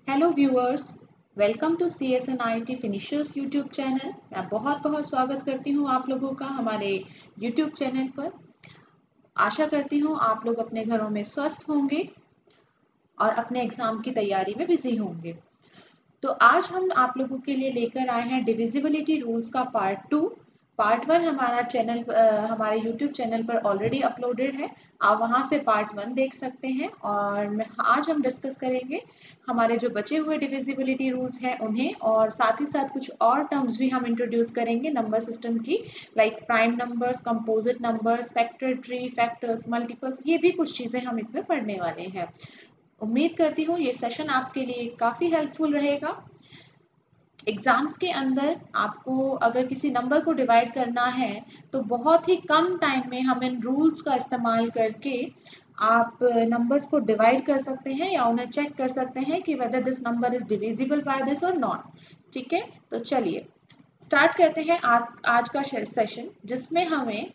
Hello viewers, welcome to CSNIT finishers YouTube channel. मैं बहुत बहुत स्वागत करती हूँ आप लोगों का हमारे यूट्यूब चैनल पर। आशा करती हूँ आप लोग अपने घरों में स्वस्थ होंगे और अपने एग्जाम की तैयारी में बिजी होंगे। तो आज हम आप लोगों के लिए लेकर आए हैं डिविजिबिलिटी रूल्स का पार्ट वन हमारा हमारे यूट्यूब चैनल पर ऑलरेडी अपलोडेड है। आप वहां से पार्ट वन देख सकते हैं। और आज हम डिस्कस करेंगे हमारे जो बचे हुए डिविजिबिलिटी रूल्स हैं उन्हें, और साथ ही साथ कुछ और टर्म्स भी हम इंट्रोड्यूस करेंगे नंबर सिस्टम की, like prime numbers, composite numbers, factor tree, factors, multiples. ये भी कुछ चीजें हम इसमें पढ़ने वाले हैं। उम्मीद करती हूँ ये सेशन आपके लिए काफी हेल्पफुल रहेगा। एग्जाम्स के अंदर आपको अगर किसी नंबर को डिवाइड करना है तो बहुत ही कम टाइम में हम इन रूल्स का इस्तेमाल करके आप नंबर्स को डिवाइड कर सकते हैं या उन्हें चेक कर सकते हैं कि whether this number is divisible by this और नॉट। ठीक है, तो चलिए स्टार्ट करते हैं आज का सेशन, जिसमें हमें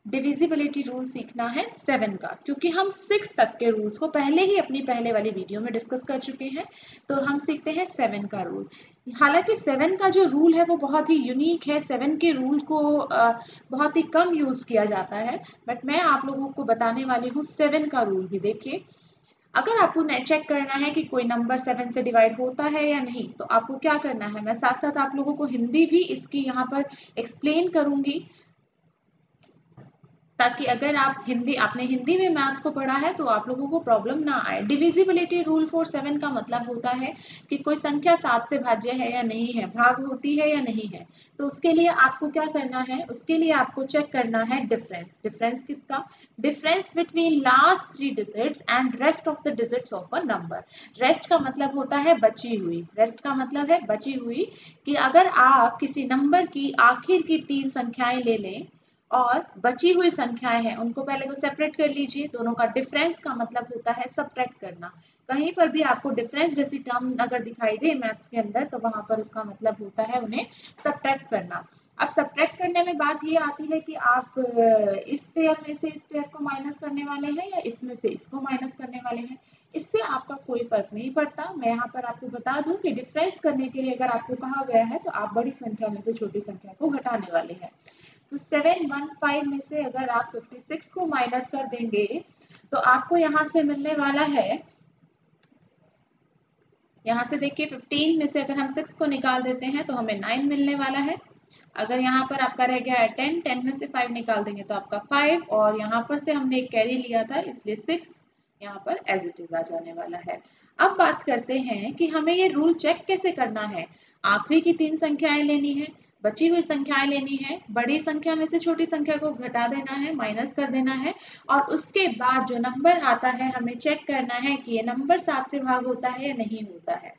डिविजिबिलिटी रूल सीखना है 7 का, क्योंकि हम 6 तक के रूल्स को पहले ही अपनी पहले वाली वीडियो में डिस्कस कर चुके हैं। तो हम सीखते हैं 7 का रूल। हालांकि 7 का जो रूल है वो बहुत ही यूनिक है। 7 के रूल को बहुत ही कम यूज किया जाता है, बट मैं आप लोगों को बताने वाली हूँ 7 का रूल भी। देखिए, अगर आपको चेक करना है कि कोई नंबर 7 से डिवाइड होता है या नहीं, तो आपको क्या करना है, मैं साथ साथ आप लोगों को हिंदी भी इसकी यहाँ पर एक्सप्लेन करूंगी, ताकि अगर आपने हिंदी में मैथ्स को पढ़ा है तो आप लोगों को प्रॉब्लम ना आए। डिविजिबिलिटी रूल फॉर 7 का मतलब होता है कि कोई संख्या 7 से भाज्य है या नहीं है, भाग होती है या नहीं है। तो उसके लिए आपको क्या करना है, उसके लिए आपको चेक करना है डिफरेंस। डिफरेंस किसका? Difference between last 3 digits and rest of the digits of a number. Rest का मतलब होता है बची हुई। रेस्ट का मतलब है बची हुई, कि अगर आप किसी नंबर की आखिर की 3 संख्याएं ले लें और बची हुई संख्याएं हैं उनको पहले तो सेपरेट कर लीजिए। दोनों का डिफरेंस का मतलब होता है सब्ट्रैक्ट करना। कहीं पर भी आपको डिफरेंस जैसी टर्म अगर दिखाई दे मैथ्स के अंदर, तो वहां पर उसका मतलब होता है उन्हें सब्ट्रैक्ट करना। अब सब्ट्रैक्ट करने में बात ये आती है कि आप इस पेयर में से इस पेयर को माइनस करने वाले हैं या इसमें से इसको माइनस करने वाले हैं। इससे आपका कोई फर्क नहीं पड़ता। मैं यहाँ पर आपको बता दूं कि डिफरेंस करने के लिए अगर आपको कहा गया है तो आप बड़ी संख्या में से छोटी संख्या को घटाने वाले हैं। तो 715 में से अगर आप 56 को माइनस कर देंगे तो आपको यहाँ से मिलने वाला है, यहाँ से देखिए 15 में से अगर हम 6 को निकाल देते हैं तो हमें 9 मिलने वाला है। अगर यहाँ पर आपका रह गया है 10, 10 में से 5 निकाल देंगे तो आपका 5, और यहाँ पर से हमने एक कैरी लिया था इसलिए 6 यहाँ पर एज इट इज आ जाने वाला है। अब बात करते हैं कि हमें ये रूल चेक कैसे करना है। आखिरी की 3 संख्याएं लेनी है, बची हुई संख्याएं लेनी है, बड़ी संख्या में से छोटी संख्या को घटा देना है, माइनस कर देना है, और उसके बाद जो नंबर आता है हमें चेक करना है कि ये नंबर 7 से भाग होता है या नहीं होता है।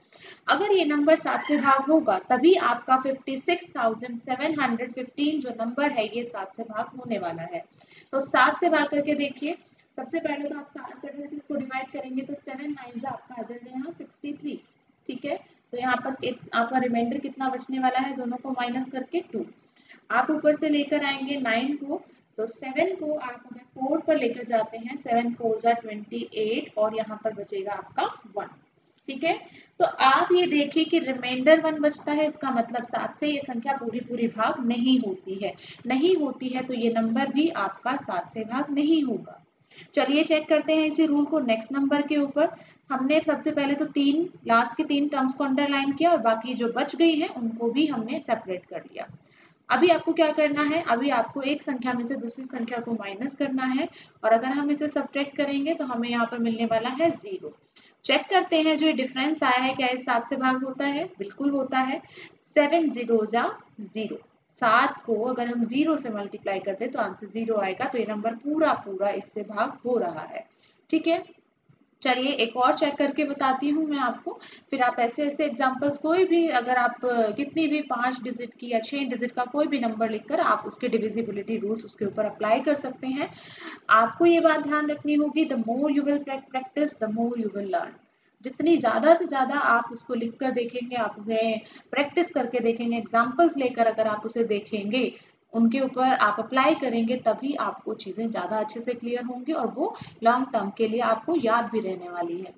अगर ये नंबर 7 से भाग होगा तभी आपका 56,715 जो नंबर है ये 7 से भाग होने वाला है। तो 7 से भाग करके देखिए। सबसे पहले तो आप 7 से इसको डिवाइड करेंगे तो 7 9 आपका आ जाएगा यहाँ 63। ठीक है, तो यहाँ पर आपका रिमाइंडर कितना बचने वाला है, दोनों को माइनस करके 2। आप ऊपर से लेकर आएंगे 9 को, तो 7 को आप अगर 4 पर लेकर जाते हैं, 7 4 जा 28, और यहाँ पर बचेगा आपका 1। ठीक है, तो आप ये देखिए कि रिमाइंडर 1 बचता है, इसका मतलब 7 से ये संख्या पूरी पूरी भाग नहीं होती है। नहीं होती है तो ये नंबर भी आपका 7 से भाग नहीं होगा। चलिए चेक करते हैं इसी रूल को नेक्स्ट नंबर के ऊपर। हमने सबसे पहले तो लास्ट के 3 टर्म्स को अंडरलाइन किया और बाकी जो बच गई है उनको भी हमने सेपरेट कर लिया। अभी आपको क्या करना है, अभी आपको एक संख्या में से दूसरी संख्या को माइनस करना है, और अगर हम इसे सब्ट्रैक्ट करेंगे तो हमें यहाँ पर मिलने वाला है 0। चेक करते हैं जो ये डिफरेंस आया है क्या इस 7 से भाग होता है, बिल्कुल होता है। 7 0 जा 0, 7 को अगर हम 0 से मल्टीप्लाई कर दे तो आंसर 0 आएगा, तो ये नंबर पूरा पूरा इससे भाग हो रहा है। ठीक है, चलिए एक और चेक करके बताती हूँ मैं आपको। फिर आप ऐसे ऐसे एग्जांपल्स कोई भी, अगर आप कितनी भी 5 डिजिट की या 6 डिजिट का कोई भी नंबर लिखकर आप उसके डिविजिबिलिटी रूल्स उसके ऊपर अप्लाई कर सकते हैं। आपको ये बात ध्यान रखनी होगी, the more you will practice the more you will learn. जितनी ज्यादा से ज्यादा आप उसको लिख कर देखेंगे, आप उसे प्रैक्टिस करके देखेंगे, एग्जाम्पल्स लेकर अगर आप उसे देखेंगे, उनके ऊपर आप अप्लाई करेंगे, तभी आपको चीजें ज्यादा अच्छे से क्लियर होंगी और वो लॉन्ग टर्म के लिए आपको याद भी रहने वाली है।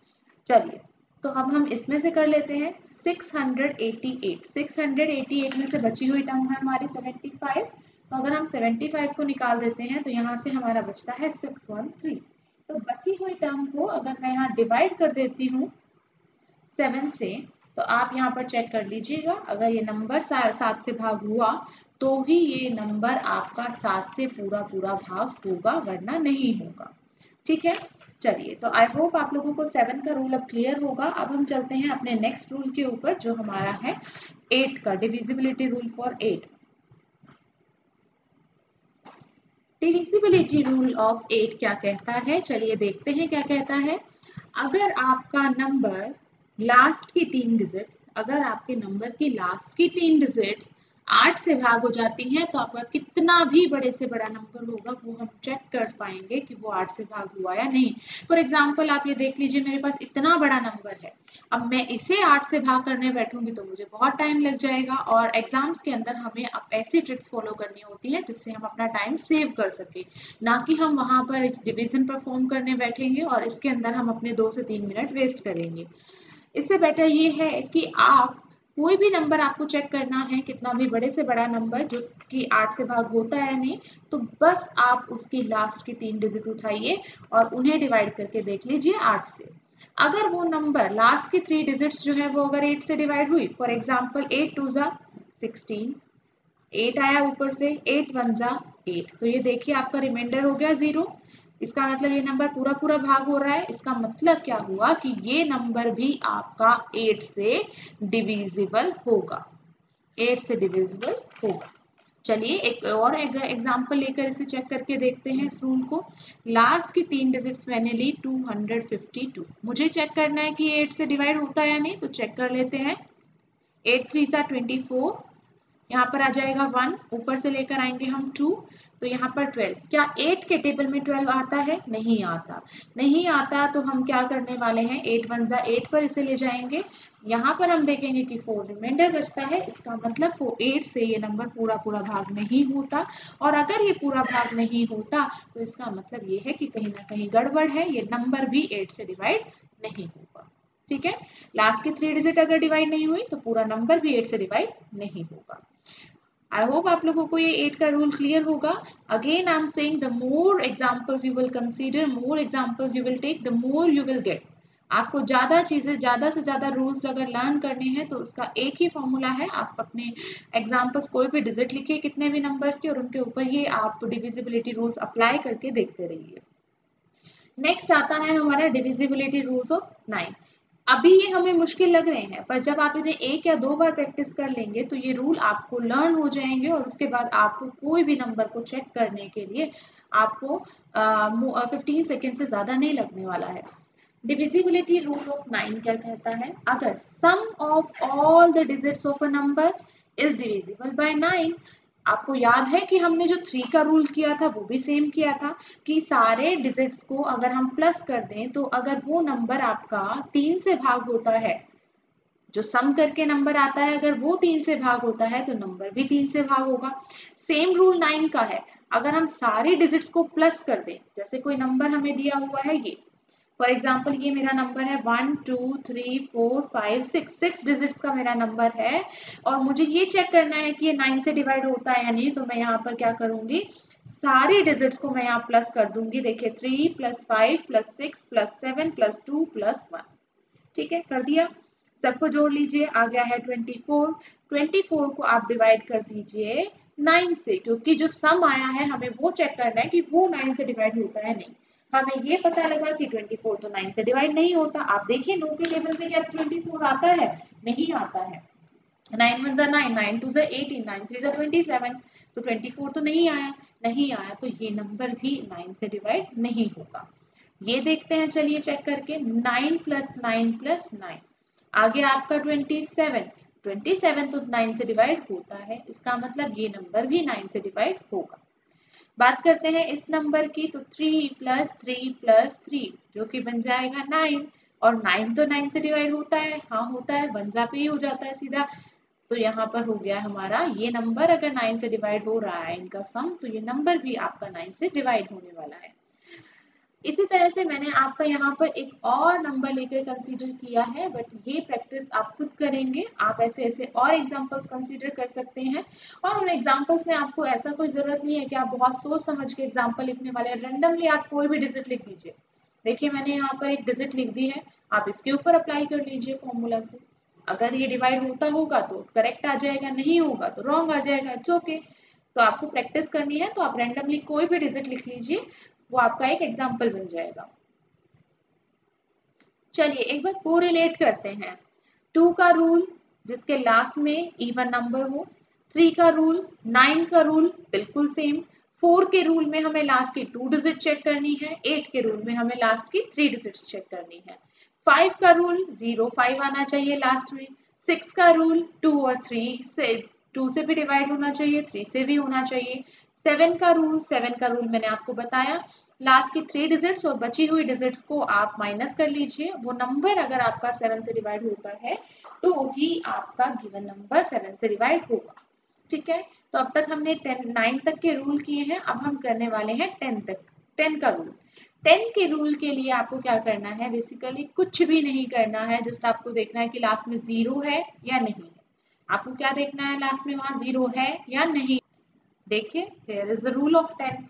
चलिए तो अब हम इसमें से कर लेते हैं 688। 688 में से बची हुई टर्म है हमारी 75। तो अगर हम 75 को निकाल देते हैं तो यहाँ से हमारा बचता है 613। तो बची हुई टर्म को अगर मैं यहाँ डिवाइड कर देती हूँ 7 से, तो आप यहाँ पर चेक कर लीजिएगा, अगर ये नंबर 7 से भाग हुआ तो ही ये नंबर आपका 7 से पूरा पूरा भाग होगा, वरना नहीं होगा। ठीक है, चलिए, तो आई होप आप लोगों को 7 का रूल अब क्लियर होगा। अब हम चलते हैं अपने नेक्स्ट रूल के ऊपर, जो हमारा है 8 का, divisibility rule for 8। Divisibility rule of 8 क्या कहता है, चलिए देखते हैं क्या कहता है। अगर आपका नंबर लास्ट की 3 डिजिट्स, अगर आपके नंबर की लास्ट की 3 डिजिट्स 8 से भाग हो जाती हैं, तो आपका कितना भी बड़े से बड़ा नंबर होगा वो हम चेक कर पाएंगे कि वो 8 से भाग हुआ या नहीं। फॉर एग्जाम्पल आप ये देख लीजिए, मेरे पास इतना बड़ा नंबर है, अब मैं इसे 8 से भाग करने बैठूंगी तो मुझे बहुत टाइम लग जाएगा। और एग्जाम्स के अंदर हमें अब ऐसी ट्रिक्स फॉलो करनी होती है जिससे हम अपना टाइम सेव कर सके, ना कि हम वहां पर इस डिवीजन परफॉर्म करने बैठेंगे और इसके अंदर हम अपने 2 से 3 मिनट वेस्ट करेंगे। इससे बेटर ये है कि आप कोई भी नंबर आपको चेक करना है, कितना भी बड़े से बड़ा नंबर जो कि 8 से भाग होता है नहीं, तो बस आप उसकी लास्ट की 3 डिजिट उठाइए और उन्हें डिवाइड करके देख लीजिए 8 से। अगर वो नंबर लास्ट की 3 डिजिट्स जो है वो अगर 8 से डिवाइड हुई, फॉर एग्जाम्पल 8 2 जा 16, 8 आया ऊपर से, 8 1 जा 8, तो ये देखिए आपका रिमाइंडर हो गया 0। इसका मतलब ये नंबर पूरा पूरा भाग हो रहा है। इसका मतलब क्या हुआ कि ये नंबर भी आपका 8 से डिविजिबल होगा, 8 से डिविजिबल होगा। चलिए एक और एग्जांपल लेकर इसे चेक करके देखते हैं इस रूल को। लास्ट की 3 डिजिट्स मैंने ली 252, मुझे चेक करना है कि 8 से डिवाइड होता है या नहीं, तो चेक कर लेते हैं। 8 3 जा 24, यहाँ पर आ जाएगा 1, ऊपर से लेकर आएंगे हम 2, तो यहाँ पर 12। क्या 8 के टेबल में 12 आता है? नहीं आता। नहीं आता तो हम क्या करने वाले हैं, 8 1 जा 8 पर इसे ले जाएंगे। यहाँ पर हम देखेंगे कि 4 रिमाइंडर बचता है, इसका मतलब वो 8 से ये नंबर पूरा पूरा भाग नहीं होता। और अगर ये पूरा भाग नहीं होता तो इसका मतलब ये है कि कहीं ना कहीं गड़बड़ है, ये नंबर भी 8 से डिवाइड नहीं होगा। ठीक है, लास्ट की 3 डिजिट अगर डिवाइड नहीं हुई तो पूरा नंबर भी 8 से डिवाइड नहीं होगा। आई होप आप लोगों को ये 8 का रूल क्लियर होगा। Again I am saying, the more examples you will consider, more examples you will take, the more you will get. आपको ज्यादा चीजें, ज्यादा से ज्यादा रूल्स अगर लर्न करने हैं तो उसका एक ही फॉर्मूला है, आप अपने एग्जांपल्स कोई भी डिजिट लिखिए कितने भी नंबर्स के, और उनके ऊपर ये आप डिविजिबिलिटी रूल्स अप्लाई करके देखते रहिए। नेक्स्ट आता है हमारा डिविजिबिलिटी रूल्स ऑफ 9। अभी ये हमें मुश्किल लग रहे हैं, पर जब आप इन्हें 1 या 2 बार प्रैक्टिस कर लेंगे तो ये रूल आपको लर्न हो जाएंगे, और उसके बाद आपको कोई भी नंबर को चेक करने के लिए आपको 15 सेकेंड से ज्यादा नहीं लगने वाला है। डिविजिबिलिटी रूल ऑफ 9 क्या कहता है, अगर sum of all the digits of a number is divisible by 9। आपको याद है कि हमने जो 3 का रूल किया था वो भी सेम किया था, कि सारे डिजिट्स को अगर हम प्लस कर दें तो अगर वो नंबर आपका 3 से भाग होता है, जो सम करके नंबर आता है अगर वो 3 से भाग होता है तो नंबर भी 3 से भाग होगा। सेम रूल 9 का है, अगर हम सारे डिजिट्स को प्लस कर दें, जैसे कोई नंबर हमें दिया हुआ है, ये फॉर एग्जाम्पल ये मेरा नंबर है 1 2 3 4 5 6, 6 डिजिट्स का मेरा नंबर है, और मुझे ये चेक करना है कि ये 9 से डिवाइड होता है या नहीं, तो मैं यहाँ पर क्या करूंगी, सारे डिजिट्स को मैं यहाँ प्लस कर दूंगी। देखिए 3 + 5 + 6 + 7 + 2 + 1, ठीक है, कर दिया। सबको जोड़ लीजिए, आ गया है 24। 24 को आप डिवाइड कर दीजिए 9 से, क्योंकि जो सम आया है हमें वो चेक करना है कि वो 9 से डिवाइड होता है नहीं। हमें ये पता लगा कि 24 तो 9 से डिवाइड नहीं होता। आप देखिए 9 के टेबल में क्या 24 आता है? नहीं आता है। 9 1 जा 9, 9 2 जा 18, 9 3 जा 27, तो 24 तो नहीं आया। नहीं आया तो ये नंबर भी 9 से डिवाइड नहीं होगा। ये देखते हैं, चलिए चेक करके। 9 + 9 + 9 आ गया आपका 27। 27 तो 9 से डिवाइड होता है, इसका मतलब ये नंबर भी 9 से डिवाइड होगा। बात करते हैं इस नंबर की, तो 3 + 3 + 3 जो कि बन जाएगा 9, और 9 तो 9 से डिवाइड होता है, हाँ होता है, 1 जा पे ही हो जाता है सीधा। तो यहाँ पर हो गया हमारा ये नंबर, अगर 9 से डिवाइड हो रहा है इनका सम, तो ये नंबर भी आपका 9 से डिवाइड होने वाला है। इसी तरह से मैंने आपका यहाँ पर एक और नंबर लेकर कंसीडर किया है, बट ये प्रैक्टिस आप खुद करेंगे। आप ऐसे ऐसे और एग्जांपल्स कंसीडर कर सकते हैं, और उन एग्जांपल्स में आपको ऐसा कोई जरूरत नहीं है कि आप बहुत सोच समझ के एग्जांपल लिखने वाले हैं। रैंडमली आप कोई भी डिजिट लिख लीजिए। देखिए मैंने यहाँ पर एक डिजिट लिख दी है, आप इसके ऊपर अप्लाई कर लीजिए फॉर्मूला को। अगर ये डिवाइड होता होगा तो करेक्ट आ जाएगा, नहीं होगा तो रॉन्ग आ जाएगा, इट्स ओके। तो आपको प्रैक्टिस करनी है तो आप रैंडमली कोई भी डिजिट लिख लीजिए, वो आपका एक एग्जाम्पल बन जाएगा। चलिए एक बार कोरिलेट करते हैं। 2 का रूल जिसके लास्ट में इवन नंबर हो, 3 का रूल, 9 का रूल बिल्कुल सेम, 4 के रूल में हमें लास्ट की 2 डिजिट चेक करनी है, 8 के रूल में हमें लास्ट की 3 डिजिट्स चेक करनी है, 5 का रूल 0 5 आना चाहिए लास्ट में, 6 का रूल 2 और 3 से 2 से भी डिवाइड होना चाहिए, 3 से भी होना चाहिए, 7 का रूल मैंने आपको बताया, लास्ट की 3 डिजिट्स और बची हुई डिजिट्स को आप माइनस कर लीजिए। वो नंबर अगर आपका 7 से डिवाइड होता है तो ही आपका गिवन नंबर 7 से डिवाइड होगा। ठीक है, तो अब तक हमने 9 तक के रूल किए हैं, अब हम करने वाले हैं 10 तक। 10 का रूल, 10 के रूल के लिए आपको क्या करना है, बेसिकली कुछ भी नहीं करना है, जस्ट आपको देखना है कि लास्ट में 0 है या नहीं है। आपको क्या देखना है, लास्ट में वहां 0 है या नहीं। देखिए here is the rule of 10,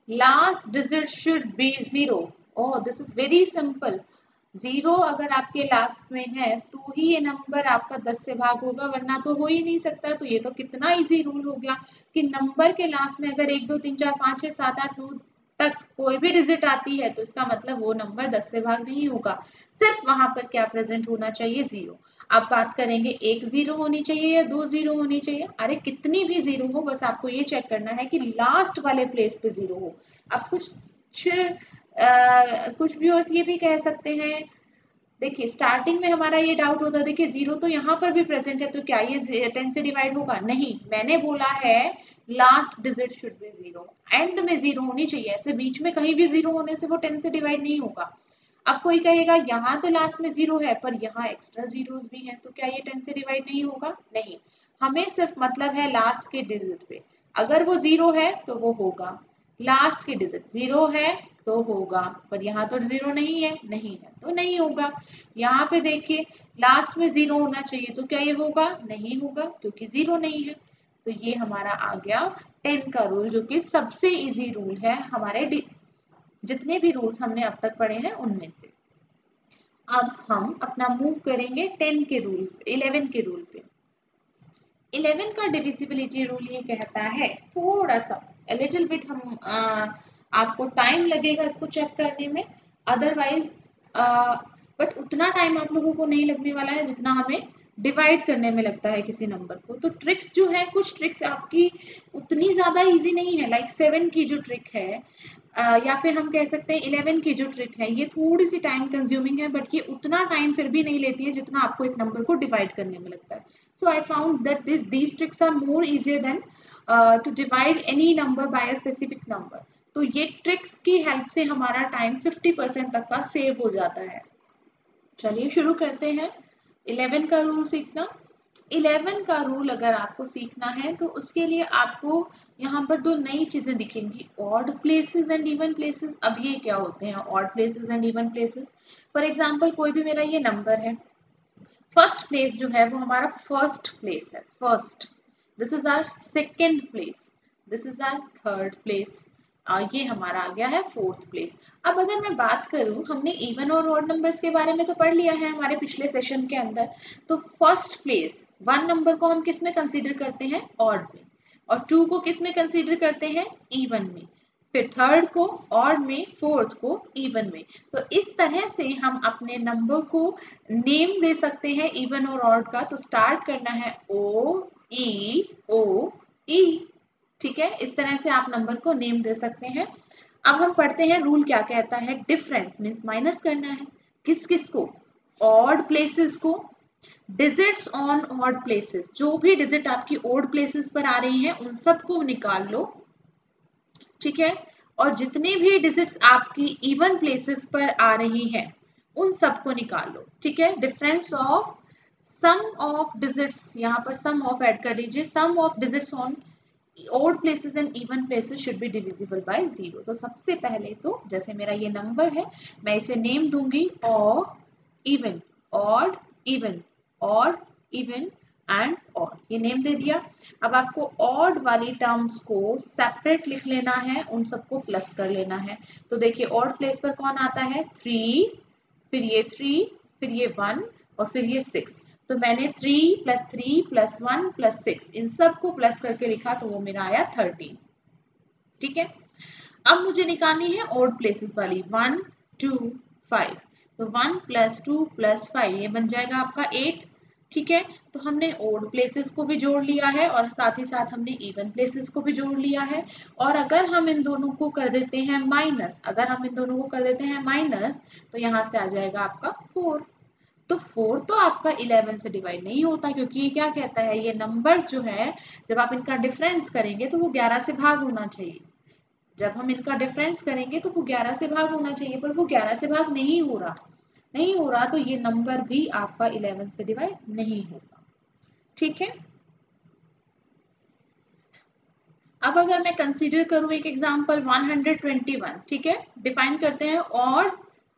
last digit should be 0। oh this is very simple। 0 अगर आपके लास्ट में है तो ही ये नंबर आपका 10 से भाग होगा, वरना तो हो ही नहीं सकता। तो ये तो कितना इजी रूल हो गया कि नंबर के लास्ट में अगर 1 2 3 4 5 6 7 8 9 तक कोई भी डिजिट आती है तो इसका मतलब वो नंबर 10 से भाग नहीं होगा, सिर्फ वहां पर क्या प्रेजेंट होना चाहिए, 0। अब बात करेंगे 1 0 होनी चाहिए या 2 0 होनी चाहिए। अरे कितनी भी 0 हो, बस आपको ये चेक करना है कि लास्ट वाले प्लेस पे 0 हो। अब कुछ व्यूअर्स ये भी कह सकते हैं, देखिए स्टार्टिंग में हमारा ये डाउट होता है, देखिए 0 तो यहाँ पर भी प्रेजेंट है, तो क्या ये 10 से डिवाइड होगा? नहीं, मैंने बोला है last digit should be 0, and में 0 होनी चाहिए, ऐसे बीच में कहीं भी 0 होने से वो 10 से डिवाइड नहीं होगा। अब कोई कहेगा यहाँ तो लास्ट में 0 है पर यहाँ एक्स्ट्रा जीरोस भी हैं, तो क्या ये 10 से डिवाइड नहीं होगा? नहीं, हमें सिर्फ मतलब है लास्ट के डिजिट पे। अगर वो 0 है तो वो होगा, लास्ट की डिजिट 0 है तो होगा, पर यहाँ तो 0 नहीं है, नहीं है तो नहीं होगा। यहाँ पे देखिए लास्ट में 0 होना चाहिए, तो क्या ये होगा? नहीं होगा, क्योंकि 0 नहीं है। तो ये हमारा आ गया 10 का रूल, जो कि सबसे इजी रूल है हमारे जितने भी रूल्स हमने अब तक पढ़े हैं उनमें से। अब हम अपना मूव करेंगे 10 के रूल, 11 के रूल पे। 11 का डिविजिबिलिटी रूल ये कहता है, थोड़ा सा लिटिल बिट हम आपको टाइम लगेगा इसको चेक करने में, अदरवाइज बट उतना टाइम आप लोगों को नहीं लगने वाला है जितना हमें डिवाइड करने में लगता है किसी नंबर को। तो ट्रिक्स जो है, कुछ ट्रिक्स आपकी उतनी ज्यादा इजी नहीं है, लाइक 7 की जो ट्रिक है या फिर हम कह सकते हैं 11 की जो ट्रिक है, ये थोड़ी सी टाइम कंज्यूमिंग है, बट ये उतना टाइम फिर भी नहीं लेती है जितना आपको एक नंबर को डिवाइड करने में लगता है। So I found that these tricks are more easier than to divide any number by a specific number। तो ये ट्रिक्स की हेल्प से हमारा टाइम 50% तक का सेव हो जाता है। चलिए शुरू करते हैं 11 का रूल सीखना। 11 का रूल अगर आपको सीखना है तो उसके लिए आपको यहाँ पर दो नई चीजें दिखेंगी, odd places and even places. अब ये क्या होते हैं odd places and even places? For example कोई भी मेरा ये नंबर है, फर्स्ट प्लेस जो है वो हमारा फर्स्ट प्लेस है, first, this is our second place, this is our third place, ये हमारा आ गया है फोर्थ प्लेस। अब अगर मैं बात करूं, हमने इवन और ऑड नंबर्स के बारे में तो पढ़ लिया है हमारे पिछले सेशन के अंदर। तो फर्स्ट प्लेस 1 नंबर को हम किस में कंसीडर करते हैं? ऑड में, और 2 को किस में कंसीडर करते हैं? इवन में, फिर थर्ड को ऑड में, फोर्थ को इवन में। तो इस तरह से हम अपने नंबर को नेम दे सकते हैं इवन और ऑड का। तो स्टार्ट करना है O-E-O-E, ठीक है, इस तरह से आप नंबर को नेम दे सकते हैं। अब हम पढ़ते हैं रूल क्या कहता है। डिफरेंस मीन्स माइनस करना है, किस किस को? ऑड प्लेसेस को। डिजिट्स ऑन ऑड प्लेसेस, जो भी डिजिट आपकी ऑड प्लेसेस पर आ रही हैं उन सबको निकाल लो, ठीक है, और जितनी भी डिजिट्स आपकी इवन प्लेसेस पर आ रही हैं उन सबको निकाल लो, ठीक है। Difference of sum of digits, यहाँ पर सम ऑफ ऐड कर लीजिए, sum of digits on odd places and even places should be divisible by 0। तो सबसे पहले तो जैसे मेरा ये नंबर है, मैं इसे नेम दूंगी और even, odd, even, odd, even and odd, ये नेम दे दिया। अब आपको ऑड वाली टर्म्स को सेपरेट लिख लेना है, उन सबको प्लस कर लेना है। तो देखिए ऑड प्लेस पर कौन आता है, 3, फिर ये 3, फिर ये 1 और फिर ये 6। तो मैंने 3 + 3 + 1 + 6 इन सब को प्लस करके लिखा, तो वो मेरा आया 13। ठीक है, अब मुझे निकालनी है ऑड प्लेसेस वाली, 1 2 5। तो 1 + 2 + 5 ये बन जाएगा आपका 8। ठीक है, तो हमने ऑड प्लेसेस को भी जोड़ लिया है और साथ ही साथ हमने इवन प्लेसेस को भी जोड़ लिया है। और अगर हम इन दोनों को कर देते हैं माइनस, अगर हम इन दोनों को कर देते हैं माइनस, तो यहाँ से आ जाएगा आपका 4। तो 4 तो आपका 11 से डिवाइड नहीं होता, क्योंकि ये क्या कहता है, ये नंबर्स जो है जब आप इनका डिफरेंस करेंगे तो वो 11 से भाग होना चाहिए। जब हम इनका डिफरेंस करेंगे तो वो 11 से भाग होना चाहिए, पर वो 11 से भाग नहीं हो रहा, नहीं हो रहा, तो ये नंबर भी आपका 11 से डिवाइड नहीं होगा। ठीक है, अब अगर मैं कंसीडर करूं एक एग्जांपल 121। ठीक है, डिफाइन करते हैं ऑड,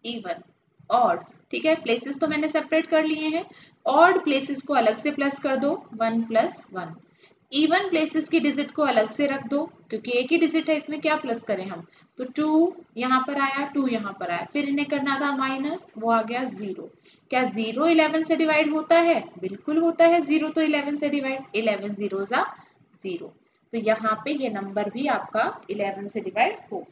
इवन, ऑड। ठीक है, प्लेसेस तो मैंने सेपरेट कर लिए हैं, ऑड प्लेसेस को अलग से प्लस कर दो, 1 + 1। इवन प्लेसेस की डिजिट को अलग से रख दो, क्योंकि एक ही डिजिट है, इसमें क्या प्लस करें हम। तो 2 यहाँ पर आया, 2 यहाँ पर आया, फिर इन्हें करना था माइनस, वो आ गया 0। क्या 0 11 से डिवाइड होता है, बिल्कुल होता है, 0 तो 11 से डिवाइड, 11 0 0। तो यहाँ पे ये नंबर भी आपका 11 से डिवाइड होगा।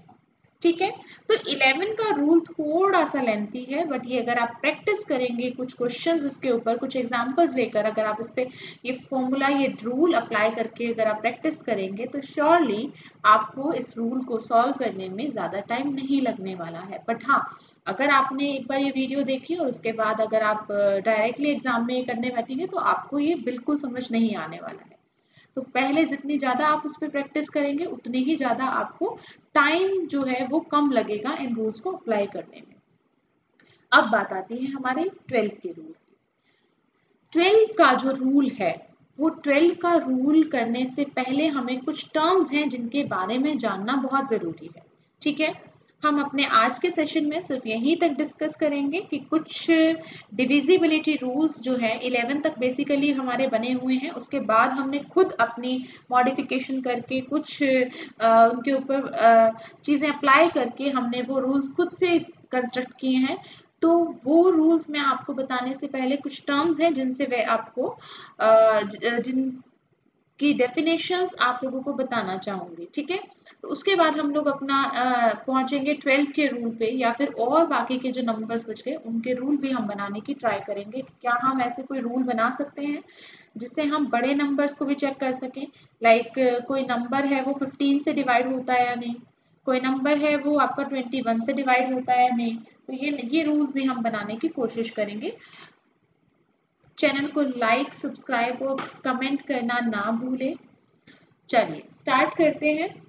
ठीक है, तो 11 का रूल थोड़ा सा लेंथी है, बट ये अगर आप प्रैक्टिस करेंगे, कुछ क्वेश्चंस इसके ऊपर, कुछ एग्जांपल्स लेकर, अगर आप इस पे ये फॉर्मूला, ये रूल अप्लाई करके अगर आप प्रैक्टिस करेंगे, तो श्योरली आपको इस रूल को सॉल्व करने में ज़्यादा टाइम नहीं लगने वाला है। बट हाँ, अगर आपने एक बार ये वीडियो देखी और उसके बाद अगर आप डायरेक्टली एग्जाम में करने बैठेंगे, तो आपको ये बिल्कुल समझ नहीं आने वाला है। तो पहले जितनी ज़्यादा आप उस पर प्रैक्टिस करेंगे, उतनी ही ज़्यादा आपको टाइम जो है वो कम लगेगा इन रूल्स को अप्लाई करने में। अब बात आती है हमारे 12 के रूल। 12 का जो रूल है, वो 12 का रूल करने से पहले हमें कुछ टर्म्स हैं जिनके बारे में जानना बहुत ज़रूरी है। ठीक है, हम अपने आज के सेशन में सिर्फ यहीं तक डिस्कस करेंगे कि कुछ डिविजिबिलिटी रूल्स जो हैं 11 तक बेसिकली हमारे बने हुए हैं, उसके बाद हमने खुद अपनी मॉडिफिकेशन करके कुछ उनके ऊपर चीज़ें अप्लाई करके हमने वो रूल्स खुद से कंस्ट्रक्ट किए हैं। तो वो रूल्स मैं आपको बताने से पहले कुछ टर्म्स हैं जिनसे वे आपको जिनकी डेफिनेशंस आप लोगों को बताना चाहूंगी। ठीक है, तो उसके बाद हम लोग अपना पहुंचेंगे 12 के रूल पे, या फिर और बाकी के जो नंबर्स बच गए उनके रूल भी हम बनाने की ट्राई करेंगे। क्या हम ऐसे कोई रूल बना सकते हैं जिससे हम बड़े नंबर्स को भी चेक कर सकें। लाइक कोई नंबर है वो 15 से डिवाइड होता है या नहीं, कोई नंबर है वो आपका 21 से डिवाइड होता है या नहीं। तो ये रूल्स भी हम बनाने की कोशिश करेंगे। चैनल को लाइक, सब्सक्राइब और कमेंट करना ना भूलें। चलिए स्टार्ट करते हैं।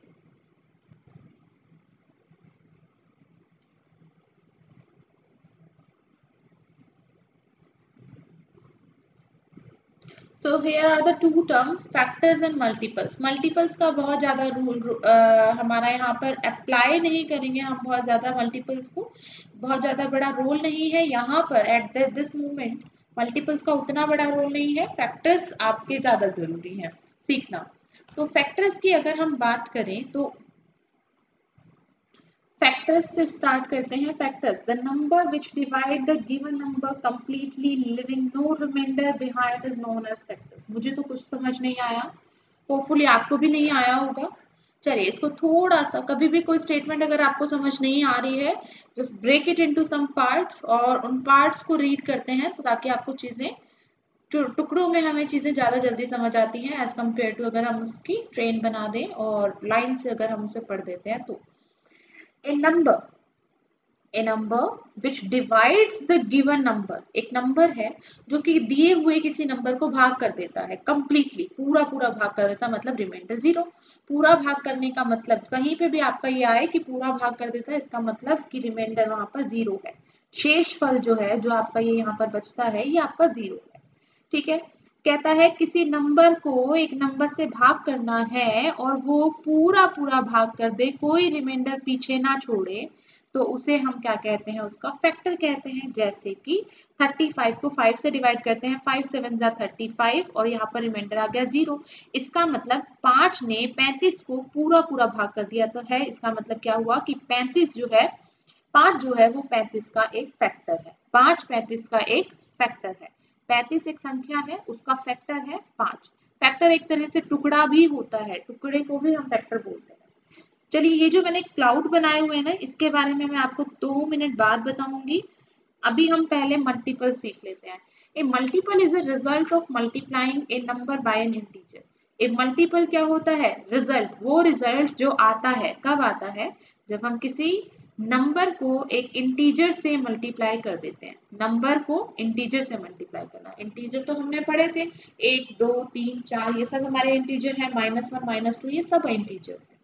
So here are the two terms, factors and multiples। multiples का बहुत ज़्यादा रूल हमारा यहाँ पर अप्लाई नहीं करेंगे हम, बहुत ज़्यादा multiples को बहुत ज़्यादा बड़ा रोल नहीं है यहाँ पर एट दिस मोमेंट। मल्टीपल्स का उतना बड़ा रोल नहीं है, फैक्टर्स आपके ज़्यादा ज़रूरी है सीखना। तो फैक्टर्स की अगर हम बात करें तो फैक्टर्स से स्टार्ट करते हैं। Factors, the number which divide the given number completely living no reminder behind is known as factors. मुझे तो कुछ समझ नहीं आया, होपफुली आपको भी नहीं आया होगा। चलिए इसको थोड़ा सा, कभी भी कोई स्टेटमेंट अगर आपको समझ नहीं आ रही है, just break it into some parts और उन पार्ट्स को रीड करते हैं, तो ताकि आपको चीजें टुकड़ों में हमें चीजें ज्यादा जल्दी समझ आती हैं एज कम्पेयर टू अगर हम उसकी ट्रेन बना दें और लाइन से अगर हम उसे पढ़ देते हैं। तो a number which divides the given number, एक नंबर है जो कि दिए हुए किसी नंबर को भाग कर देता है कंप्लीटली, पूरा पूरा भाग कर देता है, मतलब रिमाइंडर 0। पूरा भाग करने का मतलब, कहीं पे भी आपका ये आए कि पूरा भाग कर देता है, इसका मतलब कि रिमाइंडर वहां पर 0 है। शेष फल जो है, जो आपका ये यहाँ पर बचता है, ये आपका 0 है। ठीक है, कहता है किसी नंबर को एक नंबर से भाग करना है और वो पूरा पूरा भाग कर दे, कोई रिमाइंडर पीछे ना छोड़े, तो उसे हम क्या कहते हैं, उसका फैक्टर कहते हैं। जैसे कि 35 को 5 से डिवाइड करते हैं, 5 7 जा 35 और यहाँ पर रिमाइंडर आ गया 0। इसका मतलब 5 ने 35 को पूरा पूरा भाग कर दिया तो है, इसका मतलब क्या हुआ कि 35 जो है, 5 जो है वो 35 का एक फैक्टर है। 5 35 का एक फैक्टर है। 35 एक संख्या है, उसका फैक्टर है 5। फैक्टर एक तरह से टुकड़ा भी होता है, टुकड़े को भी हम फैक्टर बोलते हैं। चलिए, ये जो मैंने क्लाउड बनाए हुए हैं ना, इसके बारे में मैं आपको 2 मिनट बाद बताऊंगी। अभी हम पहले मल्टीपल सीख लेते हैं। A multiple is a result of multiplying a number by an integer. A multiple क्या होता है, रिजल्ट, वो रिजल्ट जो आता है, कब आता है, जब हम किसी नंबर को एक इंटीजर से मल्टीप्लाई कर देते हैं। नंबर को इंटीजर से मल्टीप्लाई करना, इंटीजर तो हमने पढ़े थे 1 2 3 4, ये सब हमारे इंटीजर है, -1 -2 ये सब इंटीजर्स है।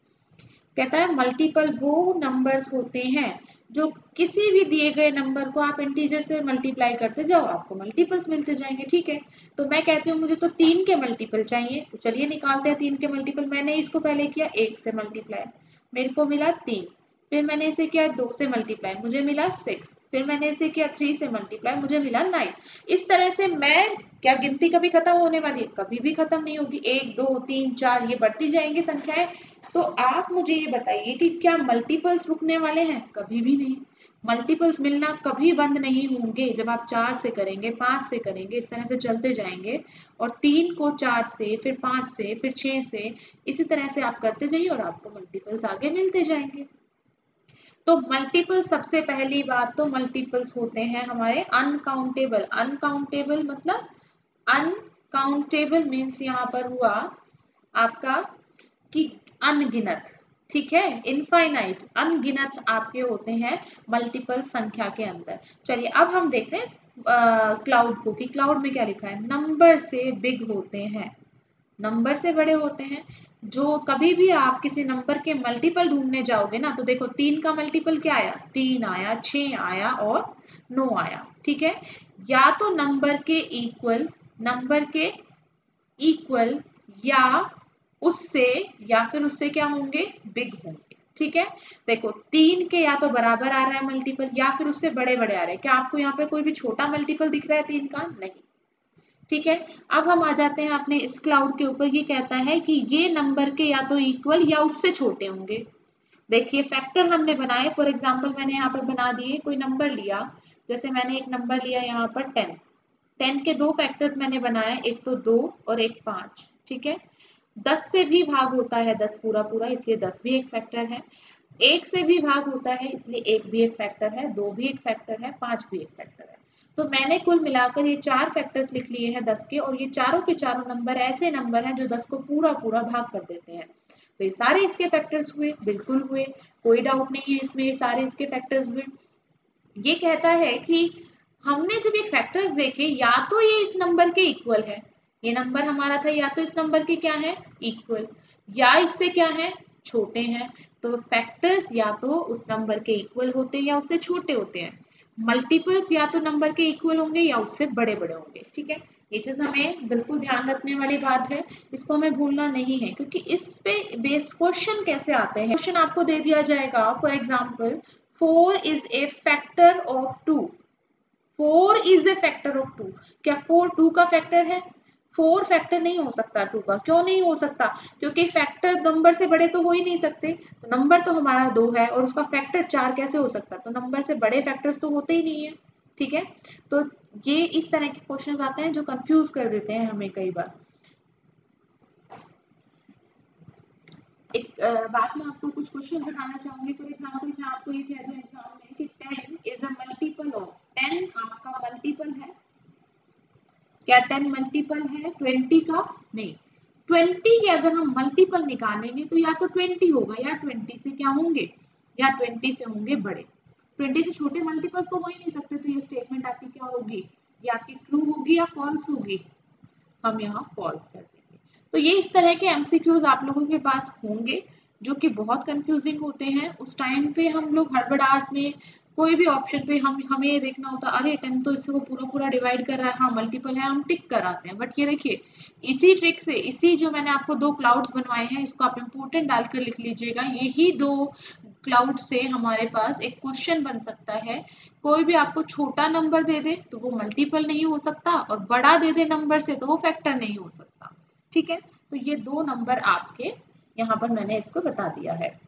कहता है मल्टीपल वो नंबर्स होते हैं जो किसी भी दिए गए नंबर को आप इंटीजर से मल्टीप्लाई करते जाओ, आपको मल्टीपल्स मिलते जाएंगे। ठीक है, तो मैं कहती हूँ मुझे तो 3 के मल्टीपल चाहिए, तो चलिए निकालते हैं 3 के मल्टीपल। मैंने इसको पहले किया 1 से मल्टीप्लाई, मेरे को मिला 3। फिर मैंने इसे किया 2 से मल्टीप्लाई, मुझे मिला 6। फिर मैंने इसे किया 3 से मल्टीप्लाई, मुझे मिला 9। इस तरह से मैं, क्या गिनती कभी खत्म होने वाली है? कभी भी खत्म नहीं होगी। 1 2 3 4 ये बढ़ती जाएंगी संख्याएं। तो आप मुझे ये बताइए कि क्या मल्टीपल्स रुकने वाले हैं? कभी भी नहीं। मल्टीपल्स मिलना कभी बंद नहीं होंगे। जब आप 4 से करेंगे, 5 से करेंगे, इस तरह से चलते जाएंगे, और 3 को 4 से, फिर 5 से, फिर 6 से, इसी तरह से आप करते जाइए और आपको मल्टीपल्स आगे मिलते जाएंगे। तो मल्टीपल, सबसे पहली बात तो मल्टीपल्स होते हैं हमारे अनकाउंटेबल। अनकाउंटेबल मतलब, अनकाउंटेबल मीन्स यहाँ पर हुआ आपका कि अनगिनत। ठीक है, इनफाइनाइट, अनगिनत आपके होते हैं मल्टीपल संख्या के अंदर। चलिए अब हम देखते हैं क्लाउड को, कि क्लाउड में क्या लिखा है। नंबर से बिग होते हैं, नंबर से बड़े होते हैं। जो कभी भी आप किसी नंबर के मल्टीपल ढूंढने जाओगे ना, तो देखो 3 का मल्टीपल क्या आया, 3 आया, 6 आया और 9 आया। ठीक है, या तो नंबर के इक्वल, नंबर के इक्वल, या उससे, या फिर उससे क्या होंगे, बिग होंगे। ठीक है, देखो 3 के या तो बराबर आ रहा है मल्टीपल, या फिर उससे बड़े बड़े आ रहे हैं। क्या आपको यहाँ पे कोई भी छोटा मल्टीपल दिख रहा है 3 का? नहीं। ठीक है, अब हम आ जाते हैं अपने इस क्लाउड के ऊपर। ये कहता है कि ये नंबर के या तो इक्वल या उससे छोटे होंगे। देखिए फैक्टर हमने बनाए, फॉर एग्जाम्पल मैंने यहाँ पर बना दिए, कोई नंबर लिया, जैसे मैंने एक नंबर लिया यहाँ पर 10। 10 के 2 फैक्टर्स मैंने बनाए, एक तो 2 और एक 5। ठीक है, 10 से भी भाग होता है 10 पूरा पूरा, इसलिए 10 भी एक फैक्टर है। 1 से भी भाग होता है, इसलिए 1 भी एक फैक्टर है, 2 भी एक फैक्टर है, 5 भी एक फैक्टर है। तो मैंने कुल मिलाकर ये 4 फैक्टर्स लिख लिए हैं 10 के, और ये चारों के चारों नंबर ऐसे नंबर हैं जो 10 को पूरा पूरा भाग कर देते हैं। तो ये सारे इसके फैक्टर्स हुए, बिल्कुल हुए, कोई डाउट नहीं है इसमें, ये सारे इसके फैक्टर्स हुए। ये कहता है कि हमने जब ये फैक्टर्स देखे, या तो ये इस नंबर के इक्वल है, ये नंबर हमारा था, या तो इस नंबर के क्या है, इक्वल, या इससे क्या है, छोटे हैं। तो फैक्टर्स या तो उस नंबर के इक्वल होते हैं या उससे छोटे होते हैं। मल्टीपल्स या तो नंबर के इक्वल होंगे या उससे बड़े बड़े होंगे। ठीक है, ये चीज हमें बिल्कुल ध्यान रखने वाली बात है, इसको हमें भूलना नहीं है, क्योंकि इस पे बेस्ड क्वेश्चन कैसे आते हैं। क्वेश्चन आपको दे दिया जाएगा, for example 4 is a factor of 2। 4 is a factor of 2। क्या 4 2 का फैक्टर है? 4 फैक्टर नहीं हो सकता 2 का। क्यों नहीं हो सकता? क्योंकि फैक्टर नंबर से बड़े तो हो ही नहीं सकते। तो नंबर तो हमारा 2 है और उसका फैक्टर 4 कैसे हो सकता? तो नंबर से बड़े फैक्टर्स तो होते ही नहीं है। ठीक है, तो ये इस तरह के क्वेश्चंस आते हैं जो कंफ्यूज कर देते हैं हमें कई बार। एक बात मैं आपको कुछ क्वेश्चन बताना चाहूंगी। फॉर एग्जाम्पल मैं आपको ये कह दूं एग्जाम में कि 10 इज अ मल्टीपल ऑफ, 10 आपका मल्टीपल है। क्या 10 मल्टीपल है 20 का? नहीं। 20 के अगर हम मल्टीपल निकालेंगे तो या तो 20 होगा, या 20 से क्या होंगे, या 20 से होंगे बड़े। 20 से छोटे मल्टीपल्स तो हो ही नहीं सकते। तो ये स्टेटमेंट आपकी क्या होगी, ये आपकी ट्रू होगी या फॉल्स होगी? हम यहाँ फॉल्स कर देंगे। तो ये इस तरह के एमसीक्यूज आप लोगों के पास होंगे जो कि बहुत कंफ्यूजिंग होते हैं। उस टाइम पे हम लोग हड़बड़ाहट में कोई भी ऑप्शन पे हमें ये देखना होता है, अरे 10 तो इससे वो पूरा पूरा डिवाइड कर रहा है, हाँ मल्टीपल है, हम टिक कराते हैं। बट ये देखिए इसी ट्रिक से, इसी जो मैंने आपको दो क्लाउड्स बनवाए हैं, इसको आप इम्पोर्टेंट डालकर लिख लीजिएगा, यही दो क्लाउड से हमारे पास एक क्वेश्चन बन सकता है। कोई भी आपको छोटा नंबर दे दे तो वो मल्टीपल नहीं हो सकता, और बड़ा दे दे नंबर से तो वो फैक्टर नहीं हो सकता। ठीक है, तो ये दो नंबर आपके यहाँ पर मैंने इसको बता दिया है।